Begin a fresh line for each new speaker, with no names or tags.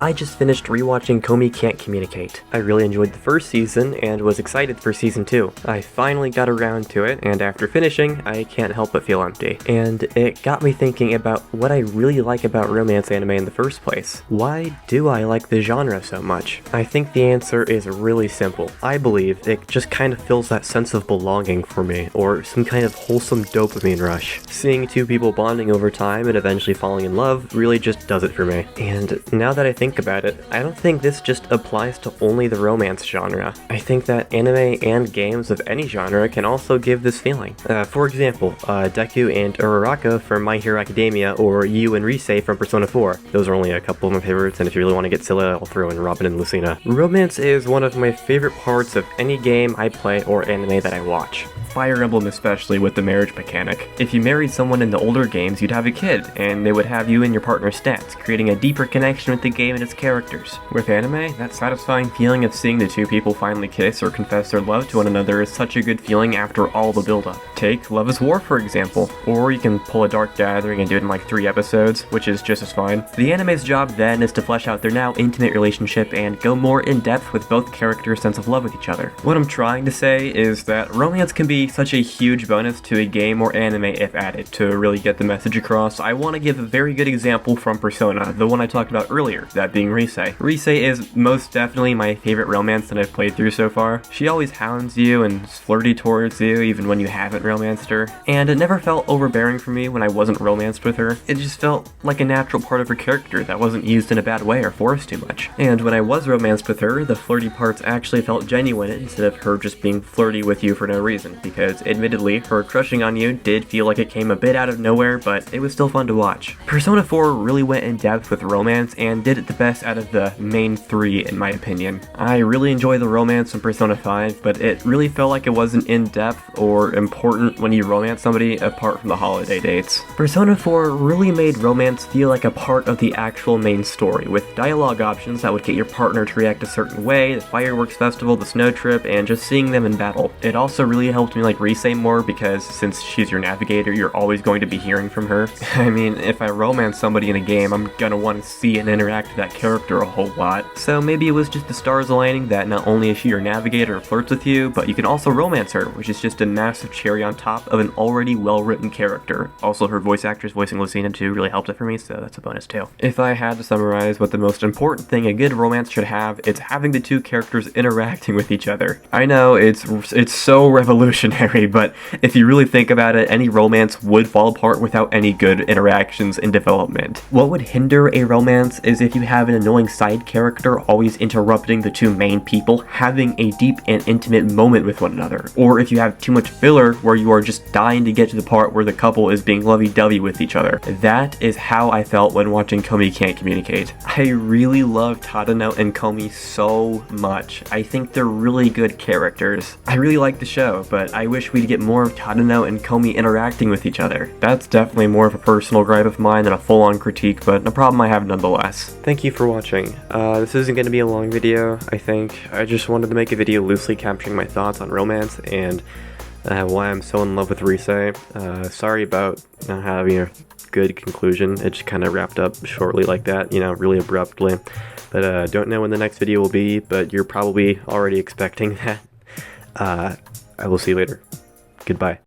I just finished rewatching Komi Can't Communicate. I really enjoyed the first season and was excited for season 2. I finally got around to it, and after finishing, I can't help but feel empty. And it got me thinking about what I really like about romance anime in the first place. Why do I like the genre so much? I think the answer is really simple. I believe it just kind of fills that sense of belonging for me, or some kind of wholesome dopamine rush. Seeing two people bonding over time and eventually falling in love really just does it for me. And now that I think about it, I don't think this just applies to only the romance genre. I think that anime and games of any genre can also give this feeling. For example, Deku and Uraraka from My Hero Academia, or Yu and Rise from Persona 4. Those are only a couple of my favorites, and if you really want to get silly, I'll throw in Robin and Lucina. Romance is one of my favorite parts of any game I play or anime that I watch. Fire Emblem especially with the marriage mechanic. If you married someone in the older games, you'd have a kid, and they would have you and your partner's stats, creating a deeper connection with the game and its characters. With anime, that satisfying feeling of seeing the two people finally kiss or confess their love to one another is such a good feeling after all the build-up. Take Love is War, for example, or you can pull a Dark Gathering and do it in like 3 episodes, which is just as fine. The anime's job then is to flesh out their now intimate relationship and go more in-depth with both characters' sense of love with each other. What I'm trying to say is that romance can be such a huge bonus to a game or anime if added. To really get the message across, I want to give a very good example from Persona, the one I talked about earlier, that being Rise. Rise is most definitely my favorite romance that I've played through so far. She always hounds you and is flirty towards you even when you haven't romanced her, and it never felt overbearing for me when I wasn't romanced with her. It just felt like a natural part of her character that wasn't used in a bad way or forced too much. And when I was romanced with her, the flirty parts actually felt genuine instead of her just being flirty with you for no reason, because admittedly, her crushing on you did feel like it came a bit out of nowhere, but it was still fun to watch. Persona 4 really went in depth with romance and did it the best out of the main 3 in my opinion. I really enjoy the romance in Persona 5, but it really felt like it wasn't in depth or important when you romance somebody apart from the holiday dates. Persona 4 really made romance feel like a part of the actual main story, with dialogue options that would get your partner to react a certain way, the fireworks festival, the snow trip, and just seeing them in battle. It also really helped me like Rise more because since she's your navigator, you're always going to be hearing from her. I mean, if I romance somebody in a game, I'm gonna want to see and interact with that character a whole lot. So maybe it was just the stars aligning that not only is she your navigator or flirts with you, but you can also romance her, which is just a massive cherry on top of an already well-written character. Also, her voice actress voicing Lucina too really helped it for me, so that's a bonus too. If I had to summarize what the most important thing a good romance should have, it's having the two characters interacting with each other. I know it's so revolutionary, but if you really think about it, any romance would fall apart without any good interactions and development. What would hinder a romance is if you have an annoying side character always interrupting the two main people having a deep and intimate moment with one another, or if you have too much filler where you are just dying to get to the part where the couple is being lovey-dovey with each other. That is how I felt when watching Komi Can't Communicate. I really love Tadano and Komi so much. I think they're really good characters. I really like the show, but I wish we'd get more of Tadano and Komi interacting with each other. That's definitely more of a personal gripe of mine than a full-on critique, but a problem I have nonetheless. Thank you for watching. This isn't going to be a long video, I think. I just wanted to make a video loosely capturing my thoughts on romance and why I'm so in love with Rise. Sorry about not having a good conclusion. It just kind of wrapped up shortly like that, you know, really abruptly. But don't know when the next video will be, but you're probably already expecting that. I will see you later. Goodbye.